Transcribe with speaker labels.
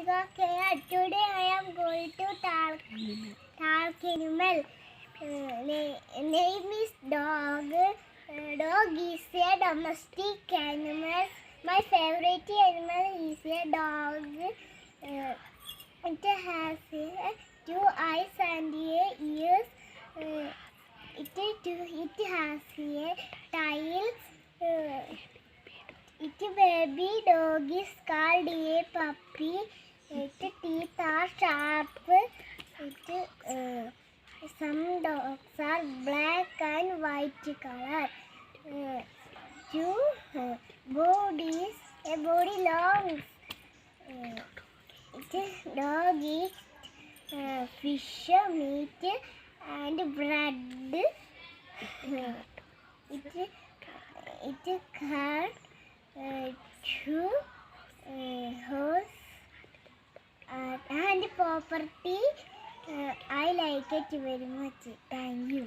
Speaker 1: Radhika K. Today I am going to talk animal. Name is dog. Dog is a domestic animal. My favorite animal is a dog. It has two eyes and ears. It has a tail. Its baby dog is called a puppy. Its teeth are sharp. Some dogs are black and white color. Two bodies, a body long. Its dog eats fish, meat, and bread. It car, two horse and property. I like it very much. Thank you.